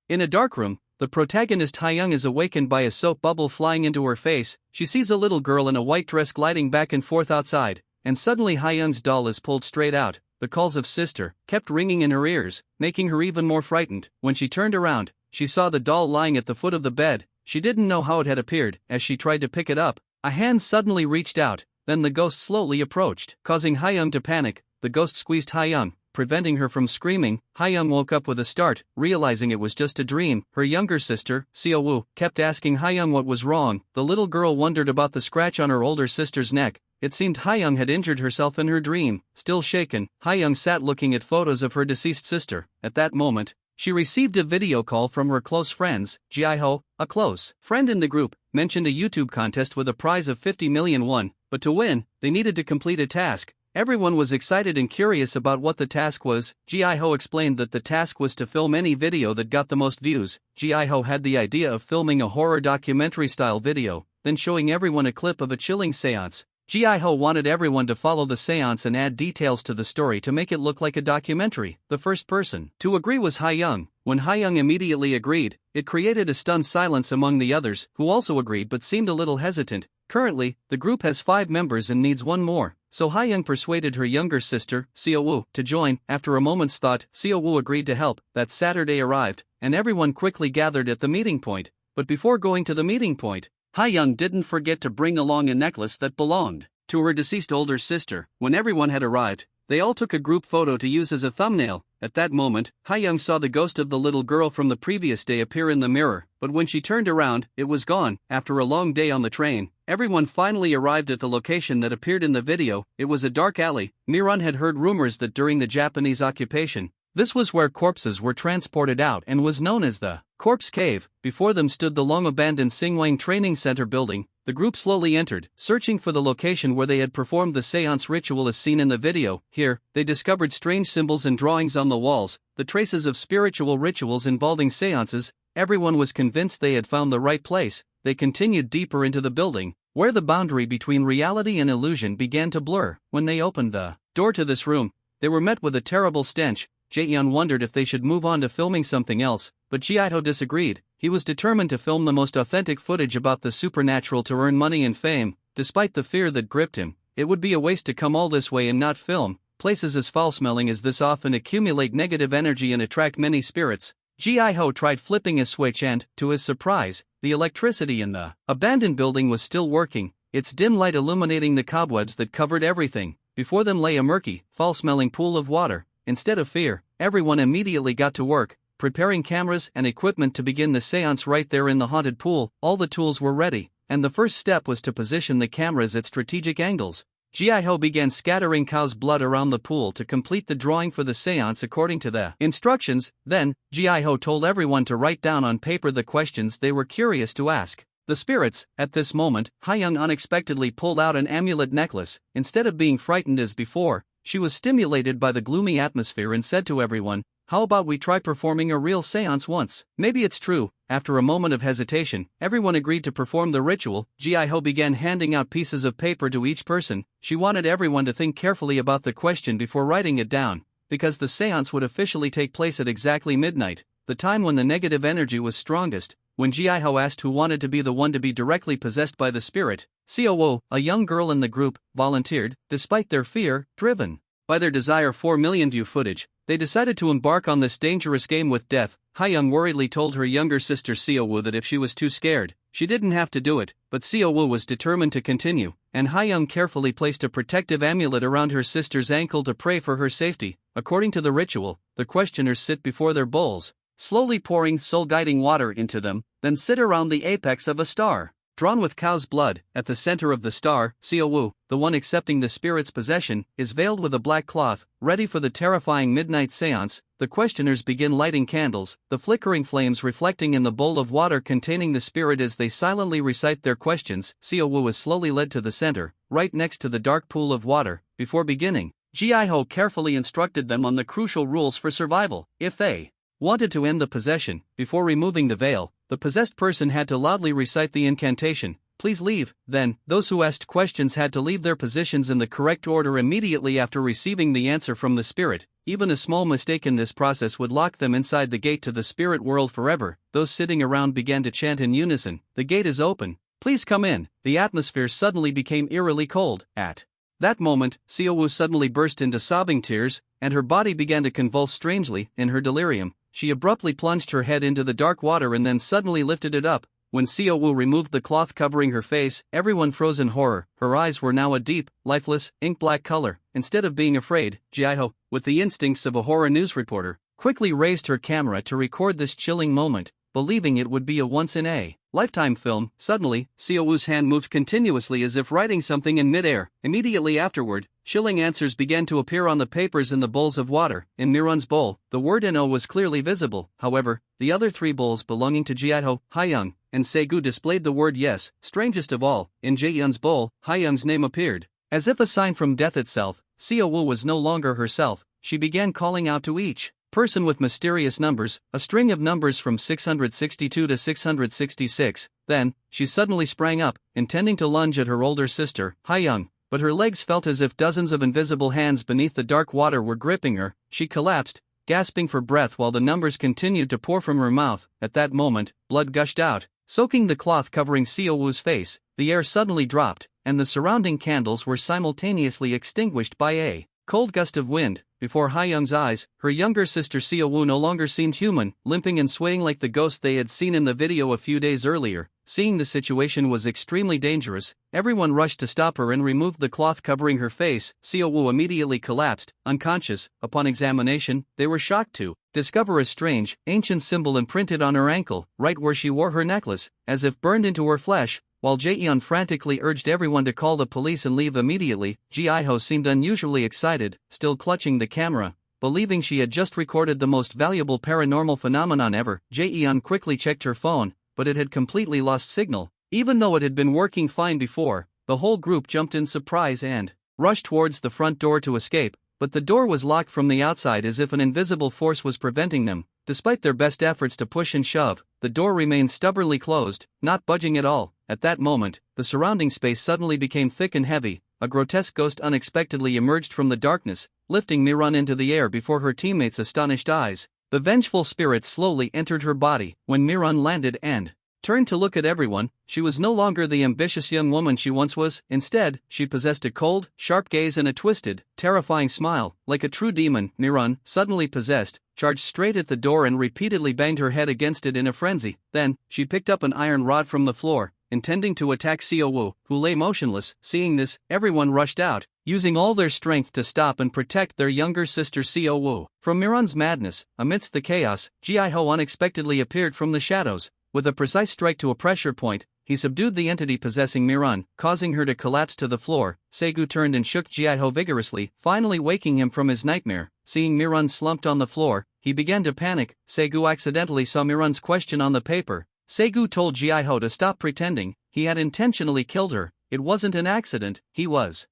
In a dark room, the protagonist Hyung is awakened by a soap bubble flying into her face. She sees a little girl in a white dress gliding back and forth outside, and suddenly Hyung's doll is pulled straight out. The calls of sister kept ringing in her ears, making her even more frightened. When she turned around, she saw the doll lying at the foot of the bed. She didn't know how it had appeared. As she tried to pick it up, a hand suddenly reached out, then the ghost slowly approached, causing Hyung to panic. The ghost squeezed Hyung, preventing her from screaming. Hyung woke up with a start, realizing it was just a dream. Her younger sister, Seo-woo, kept asking Hyung what was wrong. The little girl wondered about the scratch on her older sister's neck. It seemed Hyung had injured herself in her dream. Still shaken, Hyung sat looking at photos of her deceased sister. At that moment, she received a video call from her close friends. Ji-ho, a close friend in the group, mentioned a YouTube contest with a prize of 50 million won, but to win, they needed to complete a task. Everyone was excited and curious about what the task was. Ji-ho explained that the task was to film any video that got the most views. Ji-ho had the idea of filming a horror documentary-style video, then showing everyone a clip of a chilling seance. Ji-ho wanted everyone to follow the seance and add details to the story to make it look like a documentary. The first person to agree was Hyung. When Hyung immediately agreed, it created a stunned silence among the others, who also agreed but seemed a little hesitant. Currently, the group has 5 members and needs one more, so Hyung persuaded her younger sister, Seo-woo, to join. After a moment's thought, Seo-woo agreed to help. That Saturday arrived, and everyone quickly gathered at the meeting point. But before going to the meeting point, Hyung didn't forget to bring along a necklace that belonged to her deceased older sister. When everyone had arrived, they all took a group photo to use as a thumbnail. At that moment, Hyung saw the ghost of the little girl from the previous day appear in the mirror, but when she turned around, it was gone. After a long day on the train, everyone finally arrived at the location that appeared in the video. It was a dark alley. Miran had heard rumors that during the Japanese occupation, this was where corpses were transported out and was known as the Corpse Cave. Before them stood the long-abandoned Singwang Training Center building. The group slowly entered, searching for the location where they had performed the seance ritual as seen in the video. Here, they discovered strange symbols and drawings on the walls, the traces of spiritual rituals involving seances. Everyone was convinced they had found the right place. They continued deeper into the building, where the boundary between reality and illusion began to blur. When they opened the door to this room, they were met with a terrible stench. Jaehyun wondered if they should move on to filming something else, but Ji-ho disagreed. He was determined to film the most authentic footage about the supernatural to earn money and fame. Despite the fear that gripped him, it would be a waste to come all this way and not film. Places as foul-smelling as this often accumulate negative energy and attract many spirits. Ji-ho tried flipping a switch and, to his surprise, the electricity in the abandoned building was still working, its dim light illuminating the cobwebs that covered everything. Before them lay a murky, foul-smelling pool of water. Instead of fear, everyone immediately got to work, preparing cameras and equipment to begin the seance right there in the haunted pool. All the tools were ready, and the first step was to position the cameras at strategic angles. Ji-ho began scattering cow's blood around the pool to complete the drawing for the seance according to the instructions. Then, Ji-ho told everyone to write down on paper the questions they were curious to ask the spirits. At this moment, Hyung unexpectedly pulled out an amulet necklace. Instead of being frightened as before, she was stimulated by the gloomy atmosphere and said to everyone, "How about we try performing a real seance once? Maybe it's true." After a moment of hesitation, everyone agreed to perform the ritual. Ji-ho began handing out pieces of paper to each person. She wanted everyone to think carefully about the question before writing it down, because the seance would officially take place at exactly midnight, the time when the negative energy was strongest. When Ji-ho asked who wanted to be the one to be directly possessed by the spirit, Seo-woo, a young girl in the group, volunteered. Despite their fear, driven by their desire for 4 million view footage, they decided to embark on this dangerous game with death. Hyung worriedly told her younger sister Seo-woo that if she was too scared, she didn't have to do it, but Seo-woo was determined to continue, and Hyung carefully placed a protective amulet around her sister's ankle to pray for her safety. According to the ritual, the questioners sit before their bowls, slowly pouring soul-guiding water into them, then sit around the apex of a star drawn with cow's blood. At the center of the star, Seo-woo, the one accepting the spirit's possession, is veiled with a black cloth, ready for the terrifying midnight seance. The questioners begin lighting candles, the flickering flames reflecting in the bowl of water containing the spirit as they silently recite their questions. Seo-woo is slowly led to the center, right next to the dark pool of water. Before beginning, Ji-ho carefully instructed them on the crucial rules for survival. If they wanted to end the possession, before removing the veil, the possessed person had to loudly recite the incantation. please leave. Then, those who asked questions had to leave their positions in the correct order immediately after receiving the answer from the spirit. Even a small mistake in this process would lock them inside the gate to the spirit world forever. Those sitting around began to chant in unison, "The gate is open. Please come in." The atmosphere suddenly became eerily cold. At that moment, Xiaowu suddenly burst into sobbing tears, and her body began to convulse strangely. In her delirium, she abruptly plunged her head into the dark water and then suddenly lifted it up. When Xiaowu removed the cloth covering her face, everyone froze in horror. Her eyes were now a deep, lifeless, ink-black color. Instead of being afraid, Jiaiho, with the instincts of a horror news reporter, quickly raised her camera to record this chilling moment, believing it would be a once-in-a-lifetime film. Suddenly, Xiaowu's hand moved continuously as if writing something in mid-air. Immediately afterward, chilling answers began to appear on the papers in the bowls of water. In Miran's bowl, the word "no" was clearly visible. However, the other three bowls belonging to Jiaiho, Haiyang, and Segu displayed the word "yes." Strangest of all, in Jaeyun's bowl, Haiyang's name appeared. As if a sign from death itself, Xiaowu was no longer herself. She began calling out to each person with mysterious numbers, a string of numbers from 662 to 666. Then, she suddenly sprang up, intending to lunge at her older sister, Haiyang, but her legs felt as if dozens of invisible hands beneath the dark water were gripping her. She collapsed, gasping for breath while the numbers continued to pour from her mouth. At that moment, blood gushed out, soaking the cloth covering Xiaowu's face. The air suddenly dropped, and the surrounding candles were simultaneously extinguished by a cold gust of wind. Before Haiyang's eyes, her younger sister Xiaowu no longer seemed human, limping and swaying like the ghost they had seen in the video a few days earlier. Seeing the situation was extremely dangerous, everyone rushed to stop her and removed the cloth covering her face. Xiaowu immediately collapsed, unconscious. Upon examination, they were shocked to discover a strange, ancient symbol imprinted on her ankle, right where she wore her necklace, as if burned into her flesh. While Jaeyeon frantically urged everyone to call the police and leave immediately, Jiaiho seemed unusually excited, still clutching the camera, believing she had just recorded the most valuable paranormal phenomenon ever. Jaeyeon quickly checked her phone, but it had completely lost signal. Even though it had been working fine before, the whole group jumped in surprise and rushed towards the front door to escape, but the door was locked from the outside as if an invisible force was preventing them. Despite their best efforts to push and shove, the door remained stubbornly closed, not budging at all. At that moment, the surrounding space suddenly became thick and heavy. A grotesque ghost unexpectedly emerged from the darkness, lifting Miran into the air before her teammates' astonished eyes. The vengeful spirit slowly entered her body. When Miran landed and turned to look at everyone, she was no longer the ambitious young woman she once was. Instead, she possessed a cold, sharp gaze and a twisted, terrifying smile. Like a true demon, Miran, suddenly possessed, charged straight at the door and repeatedly banged her head against it in a frenzy. Then, she picked up an iron rod from the floor, intending to attack Xiaowu, who lay motionless. Seeing this, everyone rushed out, using all their strength to stop and protect their younger sister Xiaowu. From Miran's madness, amidst the chaos, Jiaiho unexpectedly appeared from the shadows. With a precise strike to a pressure point, he subdued the entity possessing Miran, causing her to collapse to the floor. Segu turned and shook Jiaiho vigorously, finally waking him from his nightmare. Seeing Miran slumped on the floor, he began to panic. Segu accidentally saw Miran's question on the paper. Segu told Jiaiho to stop pretending. He had intentionally killed her. It wasn't an accident. He was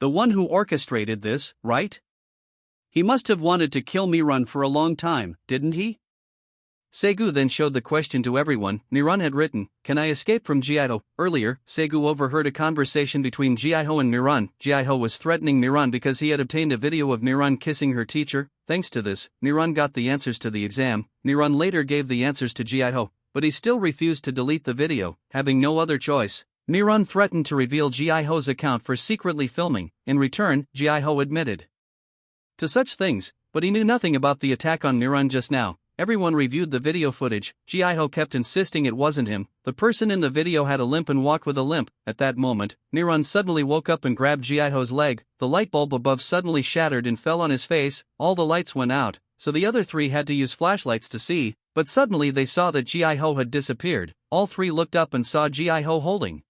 the one who orchestrated this, right? He must have wanted to kill Miran for a long time, didn't he? Segu then showed the question to everyone. Miran had written, "Can I escape from Jiaiho?" Earlier, Segu overheard a conversation between Jiaiho and Miran. Jiaiho was threatening Miran because he had obtained a video of Miran kissing her teacher. Thanks to this, Miran got the answers to the exam. Miran later gave the answers to Jiaiho, but he still refused to delete the video, having no other choice. Miran threatened to reveal Jiaiho's account for secretly filming. In return, Jiaiho admitted to such things, but he knew nothing about the attack on Miran just now. Everyone reviewed the video footage. Jiaiho kept insisting it wasn't him. The person in the video had a limp and walked with a limp. At that moment, Miran suddenly woke up and grabbed Jiaiho's leg. The light bulb above suddenly shattered and fell on his face. All the lights went out, so the other three had to use flashlights to see, but suddenly they saw that Jiaiho had disappeared. All three looked up and saw Jiaiho holding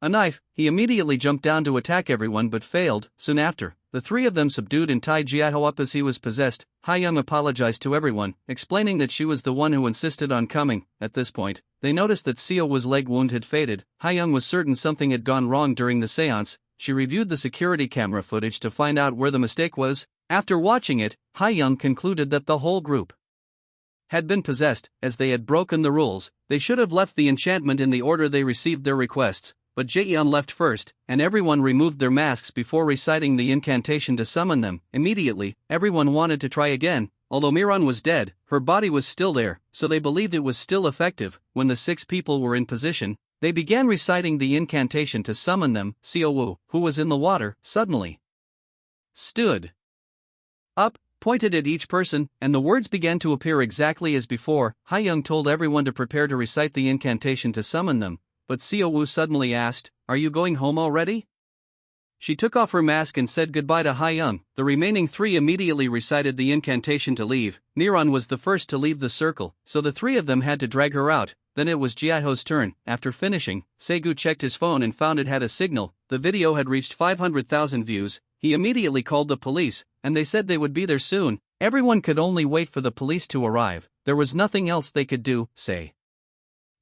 a knife. He immediately jumped down to attack everyone but failed. Soon after, the three of them subdued and tied Jiaiho up as he was possessed. Haiyang apologized to everyone, explaining that she was the one who insisted on coming. At this point, they noticed that Xiaowu's leg wound had faded. Haiyang was certain something had gone wrong during the seance. She reviewed the security camera footage to find out where the mistake was. After watching it, Haiyang concluded that the whole group had been possessed, as they had broken the rules. They should have left the enchantment in the order they received their requests, but Jaeyeon left first, and everyone removed their masks before reciting the incantation to summon them. Immediately, everyone wanted to try again. Although Miran was dead, her body was still there, so they believed it was still effective. When the 6 people were in position, they began reciting the incantation to summon them. Seowu, who was in the water, suddenly stood up, pointed at each person, and the words began to appear exactly as before. Hayoung told everyone to prepare to recite the incantation to summon them, but Seowu suddenly asked, "Are you going home already?" She took off her mask and said goodbye to Hayoung. The remaining 3 immediately recited the incantation to leave. Miran was the first to leave the circle, so the 3 of them had to drag her out. Then it was Jiaiho's turn. After finishing, Segu checked his phone and found it had a signal. The video had reached 500,000 views. He immediately called the police, and they said they would be there soon. Everyone could only wait for the police to arrive. There was nothing else they could do.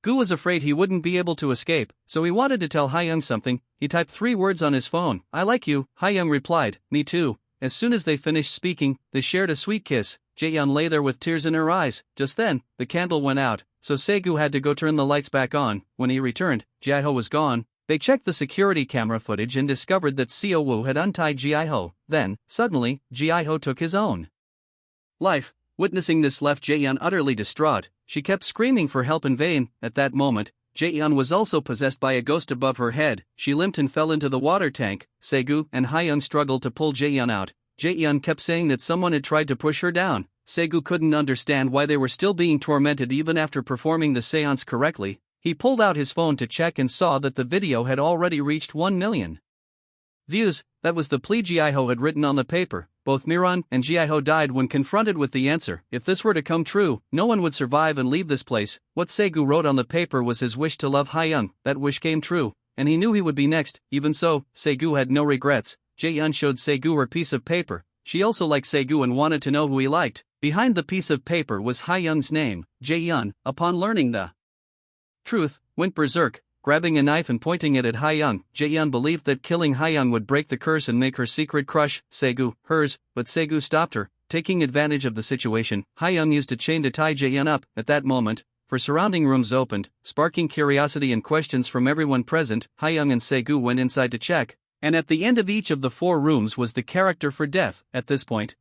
Gu was afraid he wouldn't be able to escape, so he wanted to tell Hayoung something. He typed 3 words on his phone. "I like you." Hayoung replied, "Me too." As soon as they finished speaking, they shared a sweet kiss. Jaeyeon lay there with tears in her eyes. Just then, the candle went out, so Segu had to go turn the lights back on. When he returned, Jiaiho was gone. They checked the security camera footage and discovered that Seowu had untied Jiaiho. Then, suddenly, Jiaiho took his own life. Witnessing this left Jaeyeon utterly distraught. She kept screaming for help in vain. At that moment, Jaeyeon was also possessed by a ghost above her head. She limped and fell into the water tank. Segu and Hayoung struggled to pull Jaeyeon out. Jaeyeon kept saying that someone had tried to push her down. Segu couldn't understand why they were still being tormented even after performing the seance correctly. He pulled out his phone to check and saw that the video had already reached 1 million views. That was the plea Jiaiho had written on the paper. Both Miran and Jiaiho died when confronted with the answer. If this were to come true, no one would survive and leave this place. What Segu wrote on the paper was his wish to love Hayoung. That wish came true, and he knew he would be next. Even so, Segu had no regrets. Jaeyeon showed Segu her piece of paper. She also liked Segu and wanted to know who he liked. Behind the piece of paper was Hayoung's name. Jaeyeon, upon learning the truth, went berserk, grabbing a knife and pointing it at Hayoung. Jaeyeon believed that killing Hayoung would break the curse and make her secret crush, Segu, hers, but Segu stopped her. Taking advantage of the situation, Hayoung used a chain to tie Jaeyeon up. At that moment, for surrounding rooms opened, sparking curiosity and questions from everyone present. Hayoung and Segu went inside to check, and at the end of each of the 4 rooms was the character for death. At this point,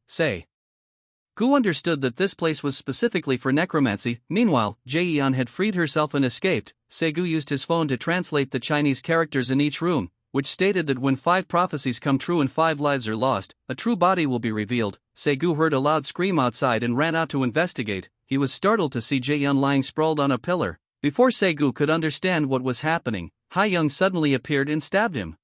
Gu understood that this place was specifically for necromancy. Meanwhile, Jaeyeon had freed herself and escaped. Segu used his phone to translate the Chinese characters in each room, which stated that when 5 prophecies come true and 5 lives are lost, a true body will be revealed. Segu heard a loud scream outside and ran out to investigate. He was startled to see Jaeyeon lying sprawled on a pillar. Before Segu could understand what was happening, Hayoung suddenly appeared and stabbed him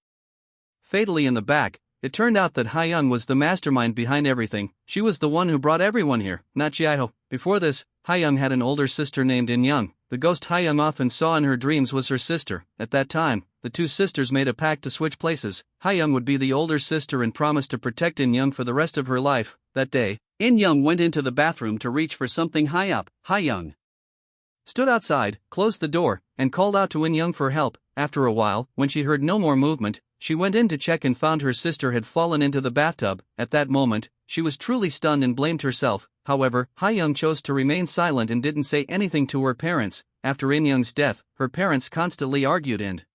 fatally in the back. It turned out that Hayoung was the mastermind behind everything. She was the one who brought everyone here, not Jiaiho. Before this, Hayoung had an older sister named In-young. The ghost Hayoung often saw in her dreams was her sister. At that time, the 2 sisters made a pact to switch places. Hayoung would be the older sister and promised to protect In-young for the rest of her life. That day, In-young went into the bathroom to reach for something high up. Hayoung stood outside, closed the door, and called out to In-young for help. After a while, when she heard no more movement, she went in to check and found her sister had fallen into the bathtub. At that moment, she was truly stunned and blamed herself. However, Hayoung chose to remain silent and didn't say anything to her parents. After In-young's death, her parents constantly argued and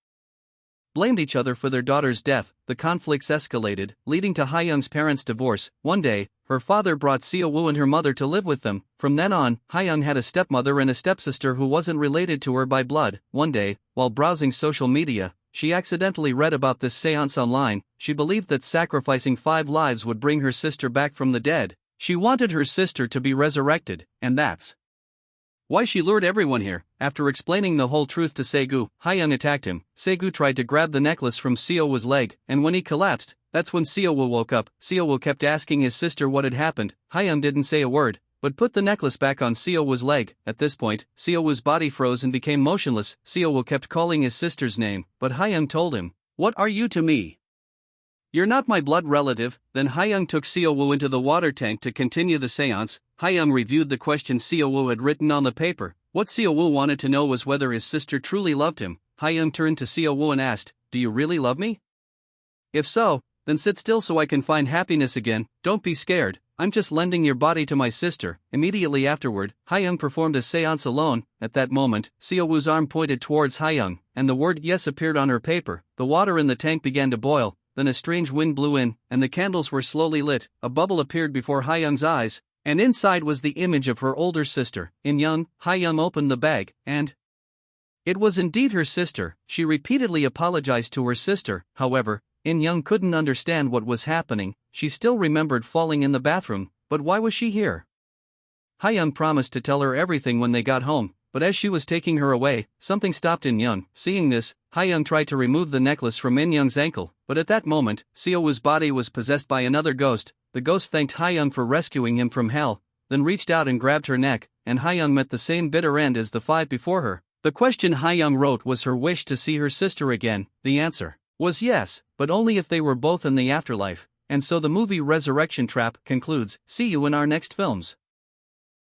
blamed each other for their daughter's death. The conflicts escalated, leading to Hayoung's parents' divorce. One day, her father brought Seowu and her mother to live with them. From then on, Hayoung had a stepmother and a stepsister who wasn't related to her by blood. One day, while browsing social media, she accidentally read about this seance online. She believed that sacrificing 5 lives would bring her sister back from the dead. She wanted her sister to be resurrected, and that's why she lured everyone here. After explaining the whole truth to Segu, Hayoung attacked him. Segu tried to grab the necklace from Seowu's leg, and when he collapsed, that's when Seowu woke up. Seowu kept asking his sister what had happened. Hayoung didn't say a word, but put the necklace back on Seowu's leg. At this point, Seowu's body froze and became motionless. Seowu kept calling his sister's name, but Hayoung told him, "What are you to me? You're not my blood relative." Then Hayoung took Seowu into the water tank to continue the seance. Hayoung reviewed the questions Seowu had written on the paper. What Seowu wanted to know was whether his sister truly loved him. Hayoung turned to Seowu and asked, "Do you really love me? If so, then sit still so I can find happiness again, don't be scared, I'm just lending your body to my sister. Immediately afterward, Hayoung performed a seance alone. At that moment, Seowoo's arm pointed towards Hayoung, and the word yes appeared on her paper. The water in the tank began to boil, then a strange wind blew in, and the candles were slowly lit. A bubble appeared before Hayoung's eyes, and inside was the image of her older sister, In-young. Hayoung opened the bag, and it was indeed her sister. She repeatedly apologized to her sister, however, In-young couldn't understand what was happening. She still remembered falling in the bathroom, but why was she here? Hayoung promised to tell her everything when they got home, but as she was taking her away, something stopped In-young. Seeing this, Hayoung tried to remove the necklace from In-young's ankle, but at that moment, Seowoo's body was possessed by another ghost. The ghost thanked Hayoung for rescuing him from hell, then reached out and grabbed her neck, and Hayoung met the same bitter end as the 5 before her. The question Hayoung wrote was her wish to see her sister again. The answer was yes, but only if they were both in the afterlife, and so the movie Resurrection Trap concludes. See you in our next films.